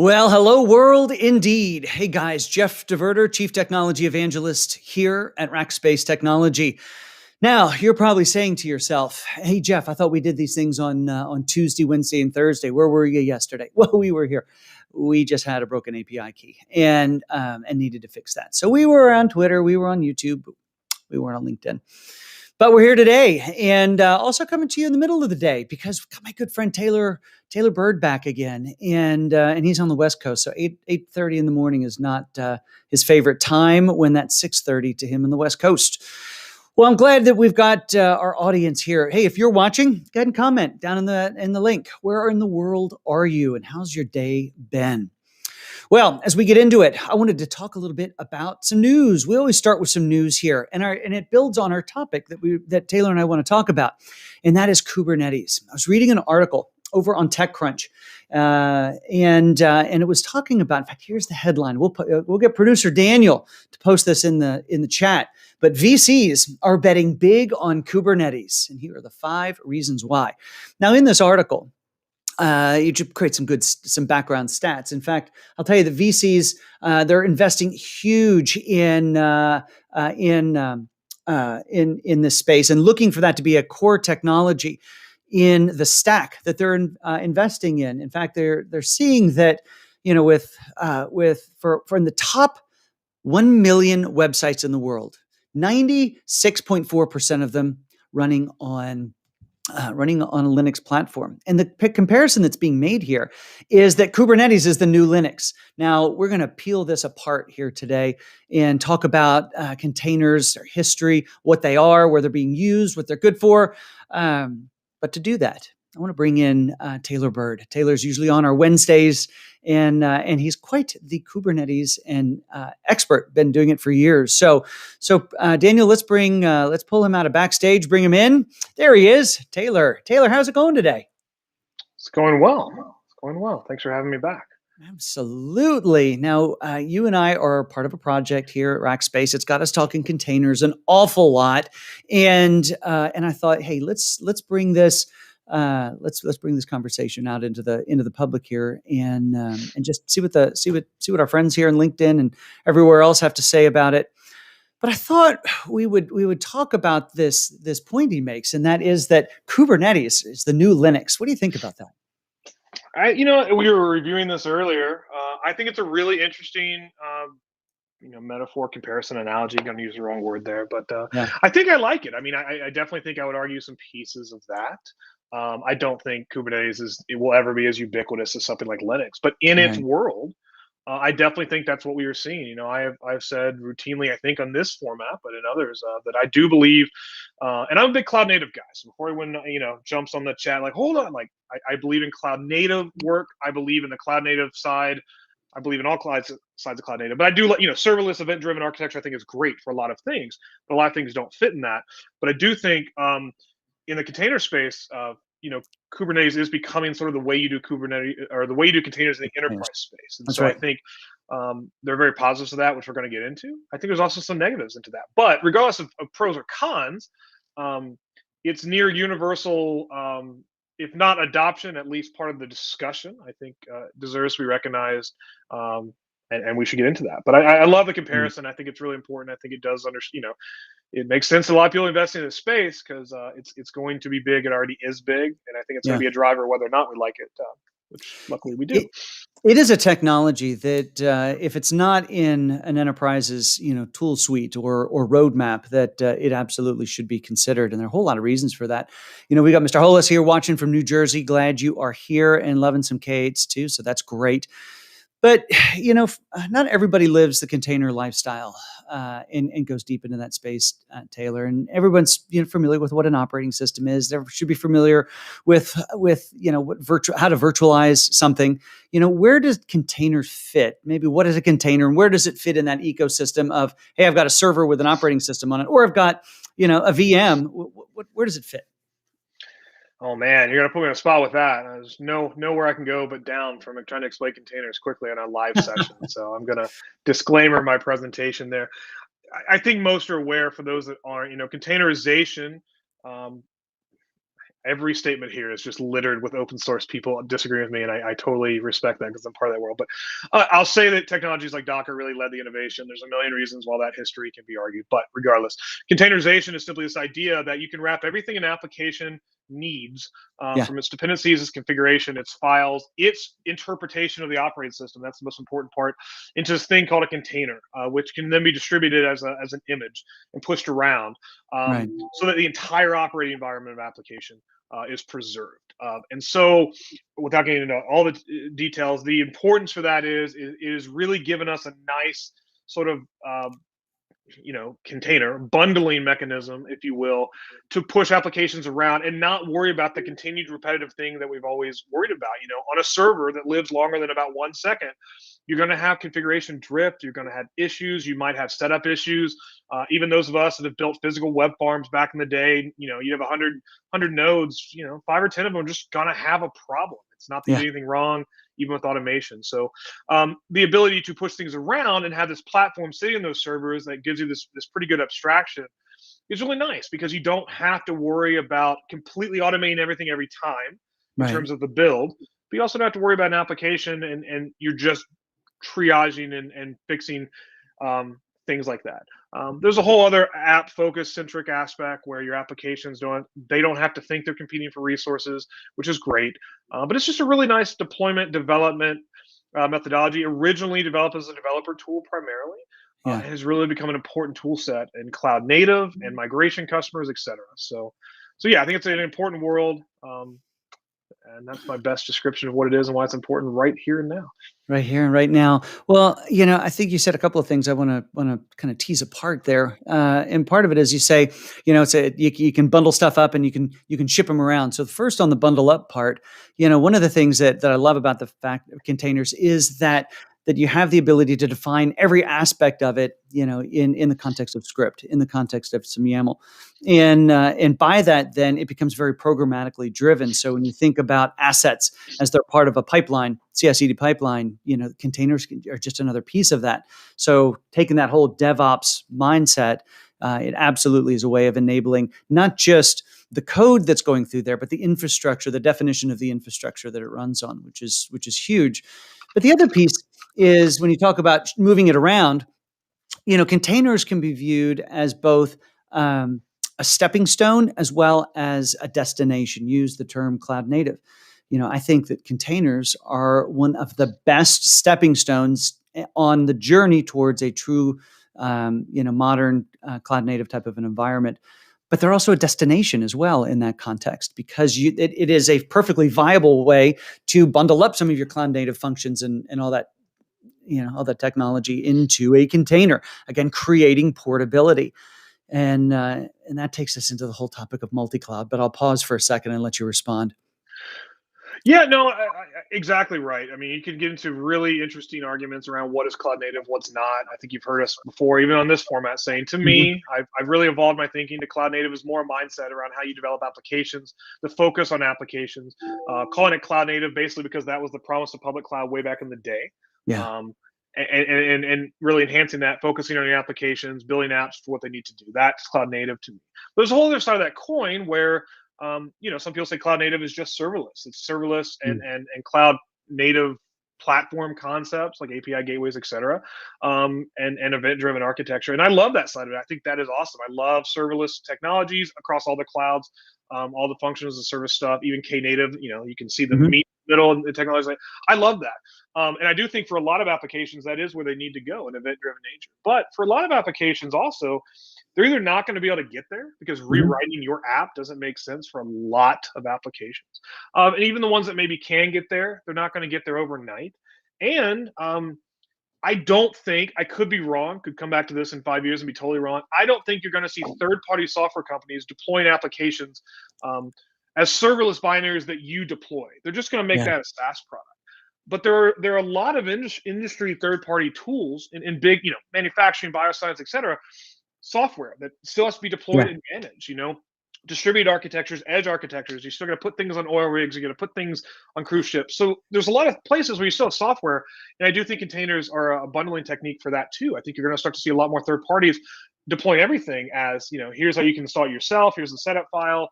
Well, hello, world, indeed. Hey, guys, Jeff DeVerter, Chief Technology Evangelist here at Rackspace Technology. Now, you're probably saying to yourself, "Hey, Jeff, I thought we did these things on Tuesday, Wednesday, and Thursday. Where were you yesterday?" Well, we were here. We just had a broken API key and needed to fix that. So we were on Twitter, we were on YouTube, we weren't on LinkedIn. But we're here today, and also coming to you in the middle of the day because we've got my good friend Taylor Bird back again, and he's on the West Coast, so 8:30 in the morning is not his favorite time when that's 6:30 to him in the West Coast. Well, I'm glad that we've got our audience here. Hey, if you're watching, go ahead and comment down in the link. Where in the world are you, and how's your day been? Well, as we get into it, I wanted to talk a little bit about some news. We always start with some news here, and it builds on our topic that Taylor and I want to talk about, and that is Kubernetes. I was reading an article over on TechCrunch, and it was talking about. In fact, here's the headline. We'll get producer Daniel to post this in the chat. But VCs are betting big on Kubernetes, and here are the 5 reasons why. Now, in this article, you should create some background stats. In fact, I'll tell you the VCs they're investing huge in this space and looking for that to be a core technology in the stack that they're investing in. In fact, they're seeing that from the top 1 million websites in the world, 96.4% of them running on a Linux platform. And the comparison that's being made here is that Kubernetes is the new Linux. Now, we're going to peel this apart here today and talk about containers, their history, what they are, where they're being used, what they're good for. But to do that, I want to bring in Taylor Bird. Taylor's usually on our Wednesdays, and he's quite the Kubernetes and expert. Been doing it for years. So Daniel, let's pull him out of backstage. Bring him in. There he is, Taylor. Taylor, how's it going today? It's going well. Thanks for having me back. Absolutely. Now, you and I are part of a project here at Rackspace. It's got us talking containers an awful lot, and I thought, hey, let's bring this. Let's bring this conversation out into the public here, and just see what our friends here in LinkedIn and everywhere else have to say about it. But I thought we would talk about this point he makes, and that is that Kubernetes is the new Linux. What do you think about that? We were reviewing this earlier. I think it's a really interesting, metaphor, comparison, analogy. I'm going to use the wrong word there, but Yeah. I think I like it. I mean, I definitely think I would argue some pieces of that. I don't think Kubernetes will ever be as ubiquitous as something like Linux, but in its Right. world, I definitely think that's what we are seeing. I've said routinely, I think on this format, but in others, that I do believe, and I'm a big cloud native guy. So before everyone jumps on the chat, like hold on, like I believe in cloud native work. I believe in the cloud native side. I believe in all sides of cloud native. But I do serverless event driven architecture. I think is great for a lot of things, but a lot of things don't fit in that. But I do think in the container space, Kubernetes is becoming sort of the way you do Kubernetes or the way you do containers in the enterprise space. And That's so right. I think there are very positives to that, which we're going to get into. I think there's also some negatives into that. But regardless of pros or cons, it's near universal, if not adoption, at least part of the discussion. I think deserves to be recognized. And we should get into that. But I love the comparison. I think it's really important. I think it does it makes sense to a lot of people investing in this space because it's going to be big. It already is big, and I think it's going to be a driver whether or not we like it, which luckily we do. It is a technology that if it's not in an enterprise's tool suite or roadmap, that it absolutely should be considered, and there are a whole lot of reasons for that. We got Mr. Hollis here watching from New Jersey. Glad you are here and loving some K8s too, so that's great. But not everybody lives the container lifestyle and goes deep into that space, Taylor. And everyone's familiar with what an operating system is. They should be familiar with what how to virtualize something. Where does containers fit? Maybe what is a container, and where does it fit in that ecosystem of, hey, I've got a server with an operating system on it, or I've got a VM. Where does it fit? Oh man, you're gonna put me on a spot with that. There's nowhere I can go but down from trying to explain containers quickly on a live session. So I'm gonna disclaimer my presentation there. I think most are aware, for those that aren't, containerization. every statement here is just littered with open source people disagreeing with me, and I totally respect that because I'm part of that world. But I'll say that technologies like Docker really led the innovation. There's a million reasons why that history can be argued, but regardless, containerization is simply this idea that you can wrap everything an application needs, Yeah. from its dependencies, its configuration, its files, its interpretation of the operating system. That's the most important part, into this thing called a container, which can then be distributed as an image and pushed around, Right. so that the entire operating environment of application is preserved. And so, without getting into all the details, the importance for that is really giving us a nice sort of container bundling mechanism, if you will, to push applications around and not worry about the continued repetitive thing that we've always worried about. On a server that lives longer than about 1 second, you're going to have configuration drift, you're going to have issues, you might have setup issues. Even those of us that have built physical web farms back in the day, you have 100 nodes, 5 or 10 of them are just going to have a problem. It's not that you Yeah. did anything wrong, even with automation. So the ability to push things around and have this platform sitting in those servers that gives you this pretty good abstraction is really nice, because you don't have to worry about completely automating everything every time in Right. terms of the build. But you also don't have to worry about an application, and you're just triaging and fixing things like that. There's a whole other app focus centric aspect where your applications don't have to think they're competing for resources, which is great. But it's just a really nice deployment development methodology. Originally developed as a developer tool primarily, Yeah. has really become an important tool set in cloud native and migration customers, etc. So yeah, I think it's an important world. And that's my best description of what it is and why it's important right here and now. Right here and right now. Well, I think you said a couple of things I wanna kind of tease apart there. And part of it is you say, you can bundle stuff up and you can ship them around. So first on the bundle up part, one of the things that I love about the fact of containers is that you have the ability to define every aspect of it, in the context of script, in the context of some YAML. And by that, then it becomes very programmatically driven. So when you think about assets as they're part of a pipeline, CI/CD pipeline, containers are just another piece of that. So taking that whole DevOps mindset, it absolutely is a way of enabling not just the code that's going through there, but the infrastructure, the definition of the infrastructure that it runs on, which is huge. But the other piece is when you talk about moving it around, containers can be viewed as both um, a stepping stone as well as a destination. Use the term cloud native. I think that containers are one of the best stepping stones on the journey towards a true, modern cloud native type of an environment. But they're also a destination as well in that context, because it is a perfectly viable way to bundle up some of your cloud native functions and all that, all that technology into a container. Again, creating portability. And that takes us into the whole topic of multi-cloud. But I'll pause for a second and let you respond. Yeah, no, exactly right. I mean, you can get into really interesting arguments around what is cloud native, what's not. I think you've heard us before, even on this format, saying to Mhm. me, I've really evolved my thinking to cloud native is more a mindset around how you develop applications, the focus on applications, calling it cloud native basically because that was the promise of public cloud way back in the day. Yeah. Um, and really enhancing that, focusing on your applications, building apps for what they need to do. That's cloud native to me. There's a whole other side of that coin where some people say cloud native is just serverless. It's serverless Mm. and cloud native platform concepts like API gateways, etc., and event-driven architecture. And I love that side of it. I think that is awesome. I love serverless technologies across all the clouds, all the functions and service stuff, even Knative. You can see the Mhm. meat middle and the technology. I love that. And I do think for a lot of applications, that is where they need to go in event-driven nature. But for a lot of applications also, they're either not going to be able to get there because Mhm. rewriting your app doesn't make sense for a lot of applications. And even the ones that maybe can get there, they're not going to get there overnight. And I don't think, I could be wrong, could come back to this in 5 years and be totally wrong. I don't think you're going to see third party software companies deploying applications as serverless binaries that you deploy. They're just going to make Yeah. that a SaaS product. But there are a lot of industry third party tools in big, manufacturing, bioscience, etc., software that still has to be deployed Yeah. and managed. Distributed architectures, edge architectures. You're still going to put things on oil rigs. You're going to put things on cruise ships. So there's a lot of places where you still have software, and I do think containers are a bundling technique for that too. I think you're going to start to see a lot more third parties deploying everything as, here's how you can install it yourself. Here's the setup file.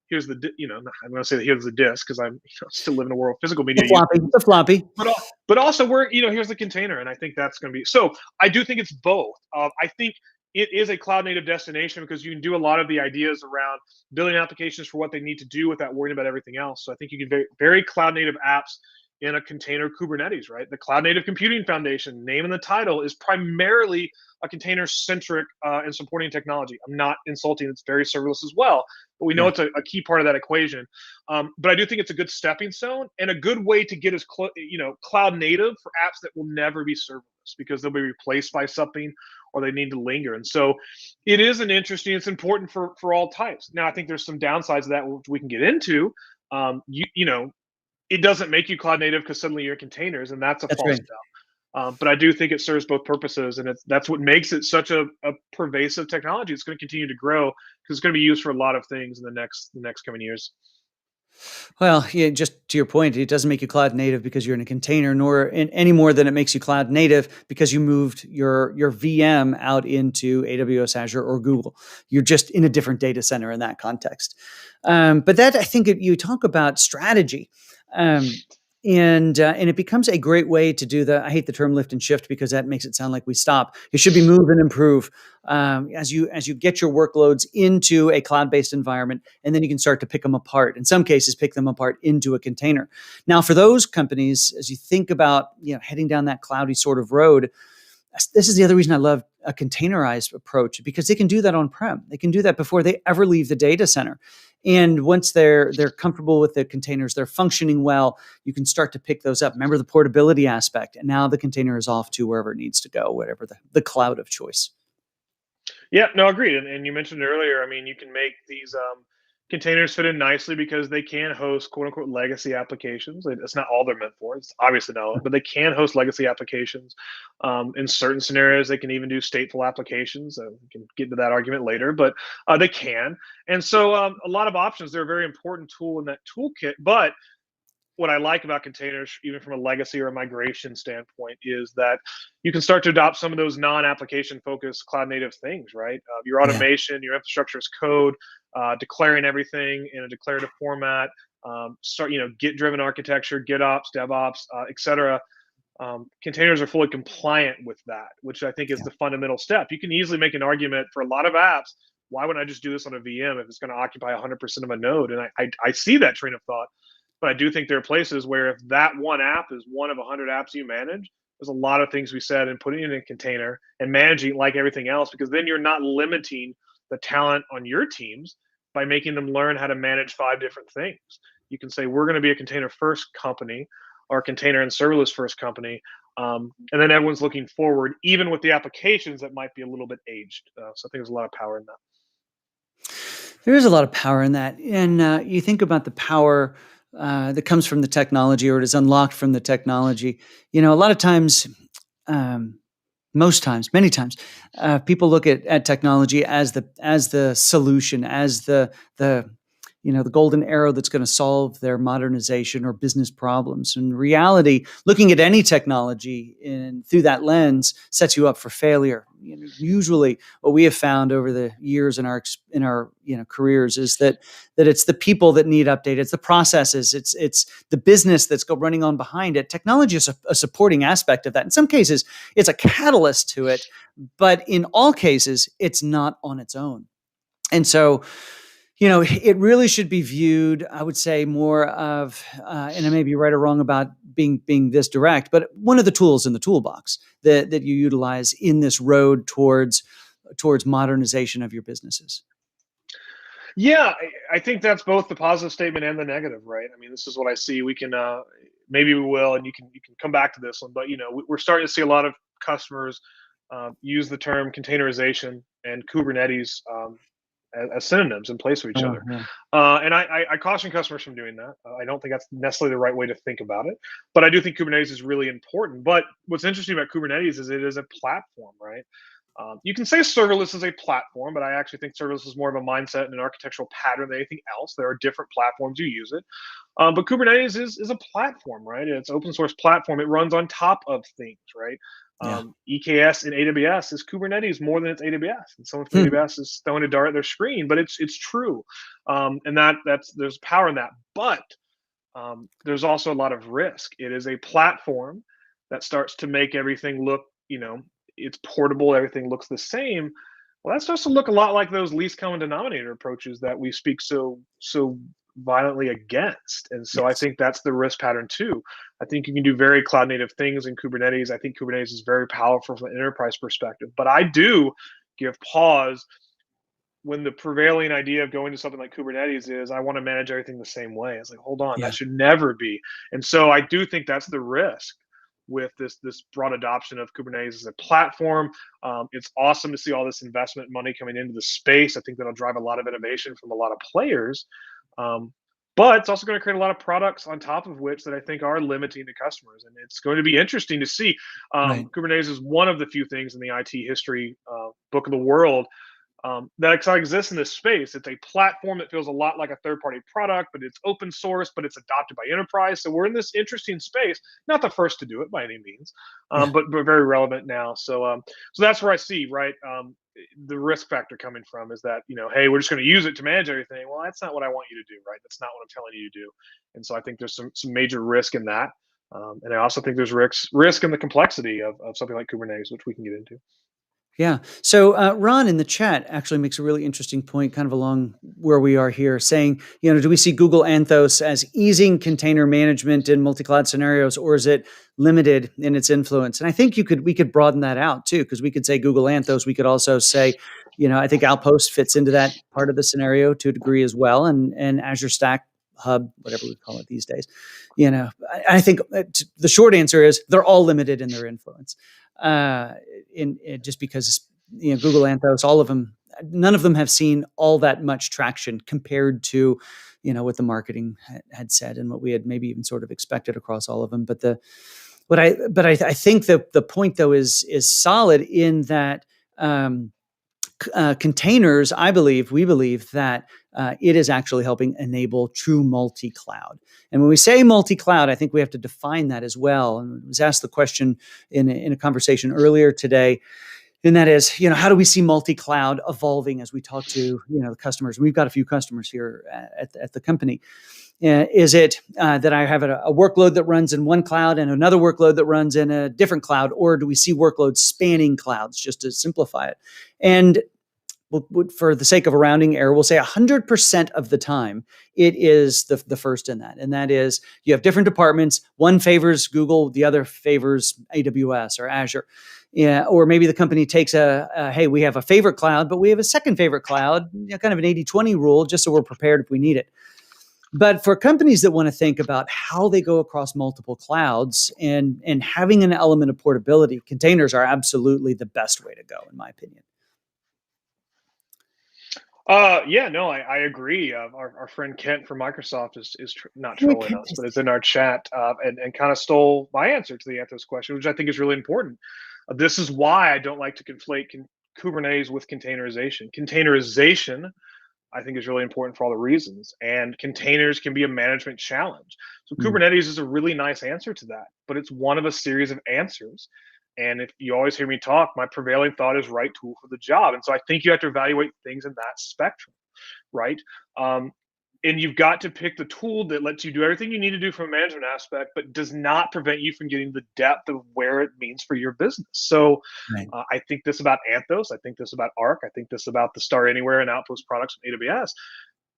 Here's the I'm going to say that here's the disk because I'm still living in a world of physical media The use floppy, cases. the floppy. But also we're here's the container, and I think that's going to be so. I do think it's both. I think it is a cloud native destination because you can do a lot of the ideas around building applications for what they need to do without worrying about everything else. So I think you can very cloud native apps in a container Kubernetes, right? The Cloud Native Computing Foundation, name in the title, is primarily a container centric and supporting technology. I'm not insulting; it's very serverless as well, but we know Yeah, it's a key part of that equation. But I do think it's a good stepping stone and a good way to get as cloud native for apps that will never be serverless because they'll be replaced by something or they need to linger. And so it is an interesting. It's important for all types. Now I think there's some downsides of that which we can get into. It doesn't make you cloud native because suddenly you're containers, and that's a that's false right. doubt. But I do think it serves both purposes, and that's what makes it such a pervasive technology. It's going to continue to grow because it's going to be used for a lot of things in the next coming years. Well, yeah, just to your point, it doesn't make you cloud native because you're in a container, nor any more than it makes you cloud native because you moved your VM out into AWS, Azure, or Google. You're just in a different data center in that context. But that I think you talk about strategy. Um, and it becomes a great way to do the. I hate the term lift and shift because that makes it sound like we stop. It should be move and improve as you get your workloads into a cloud based environment, and then you can start to pick them apart. In some cases, pick them apart into a container. Now, for those companies, as you think about heading down that cloudy sort of road, this is the other reason I love a containerized approach because they can do that on prem. They can do that before they ever leave the data center. And once they're comfortable with the containers, they're functioning well, you can start to pick those up. Remember the portability aspect. And now the container is off to wherever it needs to go, whatever the cloud of choice. Yeah, no, agreed. And you mentioned earlier, I mean, you can make these containers fit in nicely because they can host quote unquote legacy applications. It's not all they're meant for. It's obviously not, but they can host legacy applications. In certain scenarios, they can even do stateful applications. We can get into that argument later, but they can. And so a lot of options. They're a very important tool in that toolkit. But what I like about containers, even from a legacy or a migration standpoint, is that you can start to adopt some of those non-application focused cloud native things, right? Your Yeah. automation, your infrastructure as code, declaring everything in a declarative format, start, Git driven architecture, GitOps, DevOps, etc. Containers are fully compliant with that, which I think is Yeah. the fundamental step. You can easily make an argument for a lot of apps. Why wouldn't I just do this on a VM if it's going to occupy 100% of a node? And I see that train of thought, but I do think there are places where if that one app is one of 100 apps you manage, there's a lot of things we said in putting it in a container and managing like everything else, because then you're not limiting the talent on your teams by making them learn how to manage 5 different things. You can say, we're going to be a container first company or container and serverless first company. And then everyone's looking forward, even with the applications that might be a little bit aged. So I think there's a lot of power in that. There is a lot of power in that. And you think about the power that comes from the technology or it is unlocked from the technology. A lot of times, um, most times, many times, people look at technology as the solution, as the golden arrow that's going to solve their modernization or business problems. In reality, looking at any technology through that lens sets you up for failure. Usually, what we have found over the years in our careers is that it's the people that need updated, it's the processes, it's the business that's running on behind it. Technology is a supporting aspect of that. In some cases, it's a catalyst to it, but in all cases, it's not on its own. And so it really should be viewed, I would say, more of, and I may be right or wrong about being this direct, but one of the tools in the toolbox that you utilize in this road towards modernization of your businesses. Yeah, I think that's both the positive statement and the negative, right? I mean, this is what I see. We can maybe we will, and you can come back to this one, but we're starting to see a lot of customers use the term containerization and Kubernetes as synonyms in place of each Oh, other. yeah. And I caution customers from doing that. I don't think that's necessarily the right way to think about it, but I do think Kubernetes is really important. But what's interesting about Kubernetes is it is a platform, right? You can say serverless is a platform, but I actually think serverless is more of a mindset and an architectural pattern than anything else. There are different platforms you use it, but Kubernetes is a platform, right? It's open source platform. It runs on top of things, right? Yeah. EKS in AWS is Kubernetes more than it's AWS. And someone from Hmm. AWS is throwing a dart at their screen, but it's true. And that's there's power in that. But there's also a lot of risk. It is a platform that starts to make everything look, it's portable, everything looks the same. Well, that starts to look a lot like those least common denominator approaches that we speak so violently against. And so I Yes. think that's the risk pattern too. I think you can do very cloud native things in Kubernetes. I think Kubernetes is very powerful from an enterprise perspective. But I do give pause when the prevailing idea of going to something like Kubernetes is I want to manage everything the same way. It's like, hold on, Yeah. that should never be. And so I do think that's the risk with this broad adoption of Kubernetes as a platform. It's awesome to see all this investment money coming into the space. I think that'll drive a lot of innovation from a lot of players. Um, but it's also going to create a lot of products on top of which that I think are limiting to customers. And it's going to be interesting to see. Right. Kubernetes is one of the few things in the IT history book of the world that exists in this space. It's a platform that feels a lot like a third-party product, but it's open source, but it's adopted by enterprise. So we're in this interesting space. Not the first to do it by any means, Yeah. but very relevant now. So that's where I see the risk factor coming from is that hey, we're just going to use it to manage everything. Well, that's not what I want you to do, right? That's not what I'm telling you to do. And so I think there's some major risk in that. And I also think there's risk in the complexity of something like Kubernetes, which we can get into. Yeah. So Ron in the chat actually makes a really interesting point, kind of along where we are here, saying, do we see Google Anthos as easing container management in multi-cloud scenarios, or is it limited in its influence? And I think we could broaden that out too, because we could say Google Anthos. We could also say, I think Outpost fits into that part of the scenario to a degree as well, and Azure Stack Hub, whatever we call it these days. I think the short answer is they're all limited in their influence. In just because Google Anthos, all of them, none of them have seen all that much traction compared to what the marketing had said and what we had maybe even sort of expected across all of them. I think the point though is solid in that containers. We believe that it is actually helping enable true multi-cloud. And when we say multi-cloud, I think we have to define that as well. And I was asked the question in a conversation earlier today, and that is, how do we see multi-cloud evolving as we talk to, the customers? We've got a few customers here at the company. Is it that I have a workload that runs in one cloud and another workload that runs in a different cloud, or do we see workloads spanning clouds, just to simplify it? And for the sake of a rounding error, we'll say 100% of the time it is the first in that. And that is, you have different departments. One favors Google, the other favors AWS or Azure. Yeah, or maybe the company takes hey, we have a favorite cloud, but we have a second favorite cloud, kind of an 80-20 rule, just so we're prepared if we need it. But for companies that want to think about how they go across multiple clouds and having an element of portability, containers are absolutely the best way to go, in my opinion. Yeah, no, I agree. Our friend Kent from Microsoft is not Yeah, trolling us, but is in our chat and kind of stole my answer to the Anthos question, which I think is really important. This is why I don't like to conflate Kubernetes with containerization. Containerization, I think, is really important for all the reasons, and containers can be a management challenge. So Kubernetes is a really nice answer to that, but it's one of a series of answers. And if you always hear me talk, my prevailing thought is right tool for the job. And so I think you have to evaluate things in that spectrum, right? And you've got to pick the tool that lets you do everything you need to do from a management aspect, but does not prevent you from getting the depth of where it means for your business. So Right. I think this about Anthos. I think this about Arc. I think this about the Start Anywhere and Outpost products from AWS.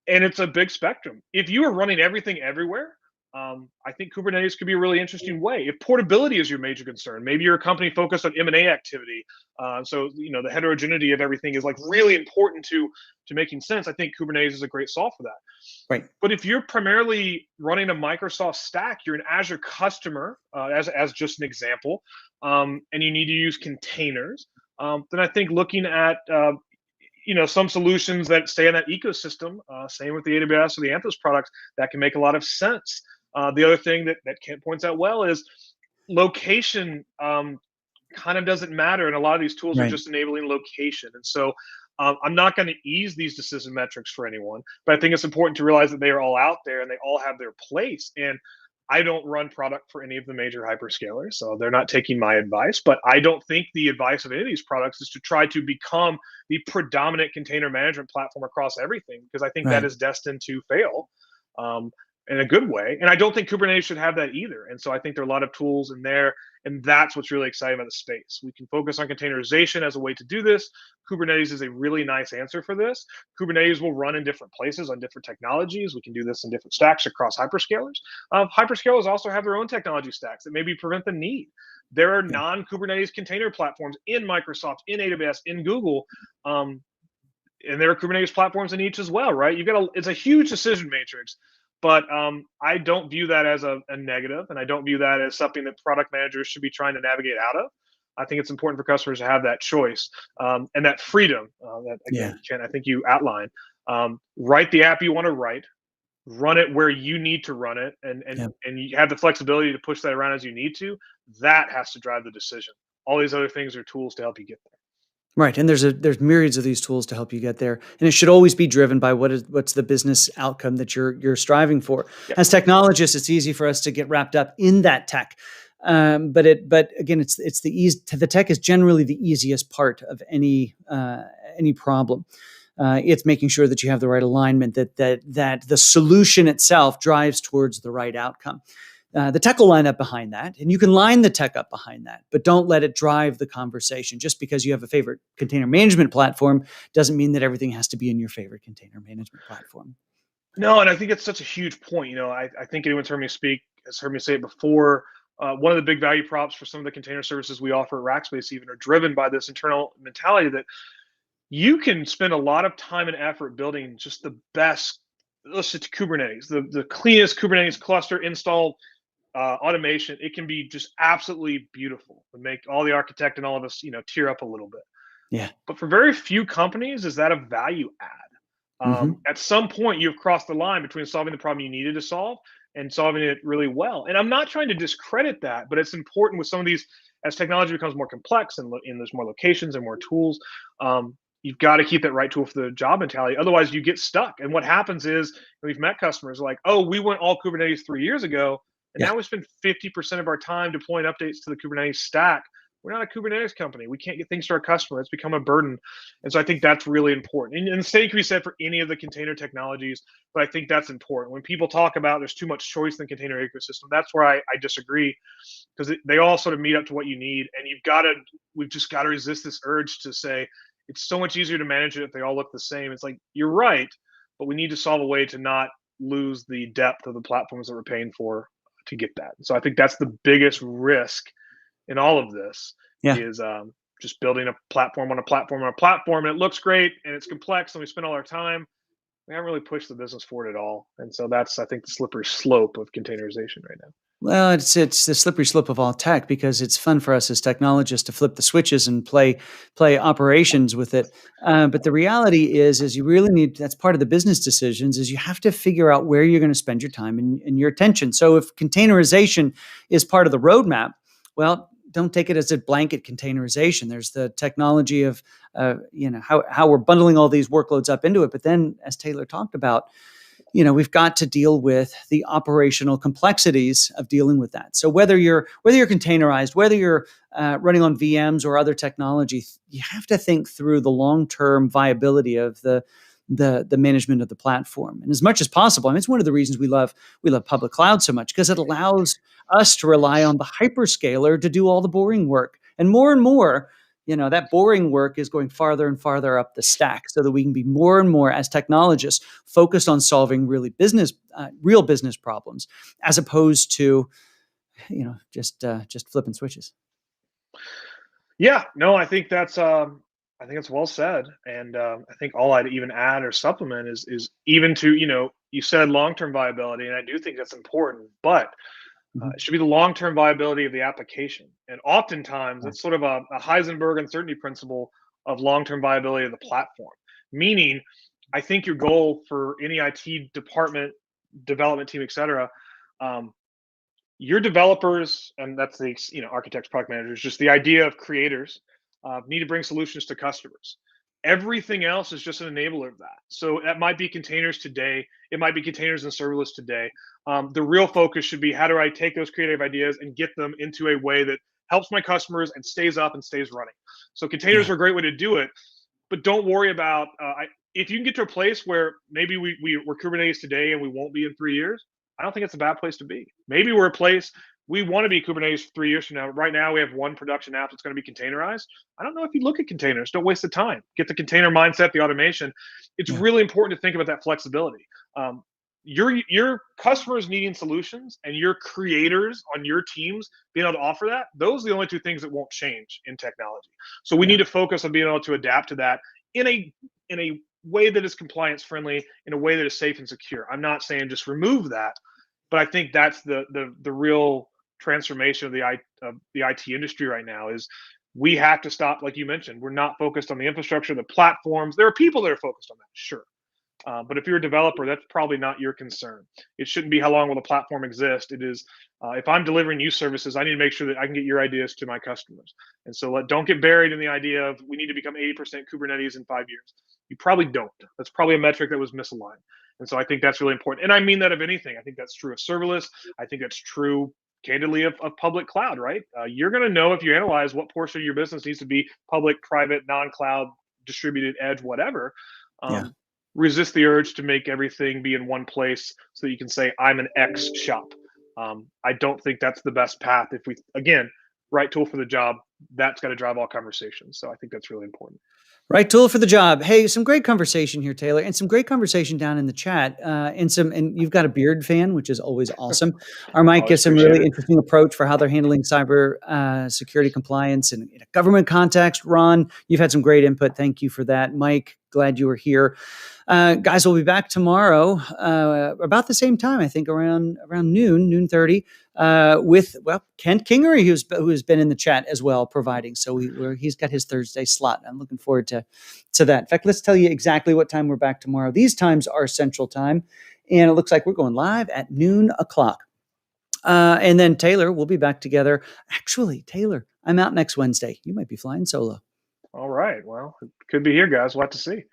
And it's a big spectrum. If you are running everything everywhere, I think Kubernetes could be a really interesting way. If portability is your major concern, maybe you're a company focused on M&A activity, so the heterogeneity of everything is like really important to making sense. I think Kubernetes is a great solve for that. Right. But if you're primarily running a Microsoft stack, you're an Azure customer, as just an example, and you need to use containers, then I think looking at some solutions that stay in that ecosystem, same with the AWS or the Anthos products, that can make a lot of sense. The other thing that Kent points out well is location kind of doesn't matter, and a lot of these tools are Right. just enabling location. And so I'm not going to ease these decision metrics for anyone, but I think it's important to realize that they are all out there and they all have their place. And I don't run product for any of the major hyperscalers, so they're not taking my advice. But I don't think the advice of any of these products is to try to become the predominant container management platform across everything, because I think that Right. is destined to fail, um, in a good way. And I don't think Kubernetes should have that either. And so I think there are a lot of tools in there, and that's what's really exciting about the space. We can focus on containerization as a way to do this. Kubernetes is a really nice answer for this. Kubernetes will run in different places on different technologies. We can do this in different stacks across hyperscalers. Hyperscalers also have their own technology stacks that maybe prevent the need. There are Yeah. non-Kubernetes container platforms in Microsoft, in AWS, in Google, um, and there are Kubernetes platforms in each as well, right? It's a huge decision matrix, but I don't view that as a negative, and I don't view that as something that product managers should be trying to navigate out of. I think it's important for customers to have that choice, and that freedom. That Yeah. again, Ken, I think you outlined. Write the app you want to write, run it where you need to run it, and Yeah. you have the flexibility to push that around as you need to. That has to drive the decision. All these other things are tools to help you get there. Right, and there's myriads of these tools to help you get there, and it should always be driven by what's the business outcome that you're striving for. Yeah. As technologists, it's easy for us to get wrapped up in that tech, but again, it's the ease. The tech is generally the easiest part of any problem. It's making sure that you have the right alignment, that the solution itself drives towards the right outcome. The tech will line up behind that, and you can line the tech up behind that, but don't let it drive the conversation. Just because you have a favorite container management platform doesn't mean that everything has to be in your favorite container management platform. No, and I think it's such a huge point. I think anyone's heard me speak has heard me say it before. One of the big value props for some of the container services we offer at Rackspace even are driven by this internal mentality that you can spend a lot of time and effort building just the best, let's say, Kubernetes, the cleanest Kubernetes cluster install, automation. It can be just absolutely beautiful and make all the architect and all of us, tear up a little bit. Yeah. But for very few companies, is that a value add? Hmm. At some point, you've crossed the line between solving the problem you needed to solve and solving it really well. And I'm not trying to discredit that, but it's important with some of these, as technology becomes more complex and there's more locations and more tools. You've got to keep that right tool for the job mentality. Otherwise, you get stuck. And what happens is we've met customers like, oh, we went all Kubernetes 3 years ago, and Yeah. now we spend 50% of our time deploying updates to the Kubernetes stack. We're not a Kubernetes company. We can't get things to our customer. It's become a burden. And so I think that's really important. And the same can be said for any of the container technologies, but I think that's important. When people talk about there's too much choice in the container ecosystem, that's where I disagree, because they all sort of meet up to what you need. And we've just got to resist this urge to say it's so much easier to manage it if they all look the same. It's like, you're right, but we need to solve a way to not lose the depth of the platforms that we're paying for to get that. So I think that's the biggest risk in all of this Yeah. is just building a platform on a platform on a platform, and it looks great and it's complex and we spend all our time. We haven't really pushed the business forward at all, and so that's, I think, the slippery slope of containerization right now. Well, it's the slippery slope of all tech because it's fun for us as technologists to flip the switches and play operations with it. But the reality is you really need, that's part of the business decisions, is you have to figure out where you're going to spend your time and your attention. So if containerization is part of the roadmap, well, don't take it as a blanket containerization. There's the technology of how we're bundling all these workloads up into it. But then, as Taylor talked about, we've got to deal with the operational complexities of dealing with that. So whether you're containerized, whether you're running on VMs or other technology, you have to think through the long-term viability of the management of the platform. And as much as possible, I mean, it's one of the reasons we love public cloud so much, because it allows us to rely on the hyperscaler to do all the boring work. And more, that boring work is going farther and farther up the stack, so that we can be more and more, as technologists, focused on solving real business problems, as opposed to, just flipping switches. Yeah, no, I think it's well said, and I think all I'd even add or supplement is even to, you said long term viability, and I do think that's important, but Mhm. it should be the long term viability of the application, and oftentimes Right. it's sort of a Heisenberg uncertainty principle of long term viability of the platform. Meaning, I think your goal for any IT department, development team, etc., um, your developers, and that's the architects, product managers, just the idea of creators, need to bring solutions to customers. Everything else is just an enabler of that. So that might be containers today, it might be containers and serverless today, The real focus should be, how do I take those creative ideas and get them into a way that helps my customers and stays up and stays running. So containers Yeah. are a great way to do it, but don't worry about if you can get to a place where maybe we're Kubernetes today and we won't be in 3 years. I don't think it's a bad place to be. Maybe we're a place we want to be Kubernetes 3 years from now. Right now, we have one production app that's going to be containerized. I don't know if you look at containers. Don't waste the time. Get the container mindset, the automation. It's Yeah. really important to think about that flexibility. Your customers needing solutions and your creators on your teams being able to offer that, those are the only two things that won't change in technology. So we Yeah. need to focus on being able to adapt to that in a way that is compliance friendly, in a way that is safe and secure. I'm not saying just remove that, but I think that's the real transformation of the IT industry right now. Is we have to stop, like you mentioned, we're not focused on the infrastructure, the platforms. There are people that are focused on that, sure. But if you're a developer, that's probably not your concern. It shouldn't be how long will the platform exist. It is, if I'm delivering you services, I need to make sure that I can get your ideas to my customers. And so don't get buried in the idea of we need to become 80% Kubernetes in 5 years. You probably don't. That's probably a metric that was misaligned. And so I think that's really important. And I mean that of anything. I think that's true of serverless. I think that's true, candidly, of public cloud, right? You're going to know if you analyze what portion of your business needs to be public, private, non-cloud, distributed, edge, whatever. Yeah. Resist the urge to make everything be in one place so that you can say, I'm an X shop. I don't think that's the best path. If we, again, right tool for the job, that's got to drive all conversations. So I think that's really important. Right tool for the job. Hey, some great conversation here, Taylor, and some great conversation down in the chat. And you've got a Beard fan, which is always awesome. Our Mike Always gives some appreciate really it. interesting approach for how they're handling cyber security compliance in a government context. Ron, you've had some great input. Thank you for that. Mike, glad you were here. Guys, we'll be back tomorrow about the same time, I think around noon 30, with Kent Kingery, who's been in the chat as well, providing. So he's got his Thursday slot. I'm looking forward to that. In fact, let's tell you exactly what time we're back tomorrow. These times are Central Time, and it looks like we're going live at noon o'clock. And then Taylor, we'll be back together. Actually, Taylor, I'm out next Wednesday. You might be flying solo. All right. Well, it could be here, guys. We'll have to see.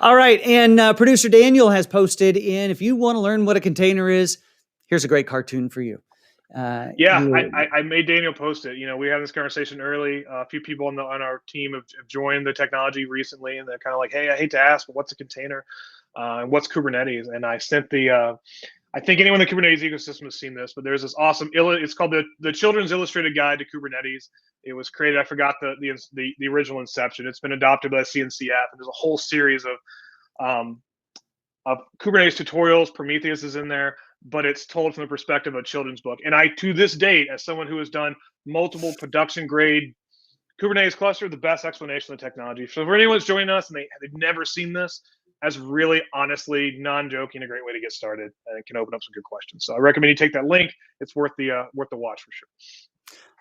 All right. And producer Daniel has posted in, if you want to learn what a container is, here's a great cartoon for you. I made Daniel post it. You know, we had this conversation early. A few people on our team have joined the technology recently, and they're kind of like, "Hey, I hate to ask, but what's a container? And what's Kubernetes?" And I sent I think anyone in the Kubernetes ecosystem has seen this, but there's this awesome. It's called the Children's Illustrated Guide to Kubernetes. It was created. I forgot the original inception. It's been adopted by CNCF, and there's a whole series of Kubernetes tutorials. Prometheus is in there, but it's told from the perspective of a children's book. And I, to this date, as someone who has done multiple production grade Kubernetes cluster, the best explanation of the technology. So for anyone that's joining us and they've never seen this, that's really, honestly, non-joking, a great way to get started, and it can open up some good questions. So I recommend you take that link. It's worth the watch for sure.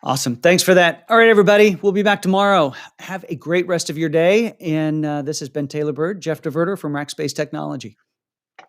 Awesome. Thanks for that. All right, everybody. We'll be back tomorrow. Have a great rest of your day. And this has been Taylor Bird, Jeff DeVerter from Rackspace Technology.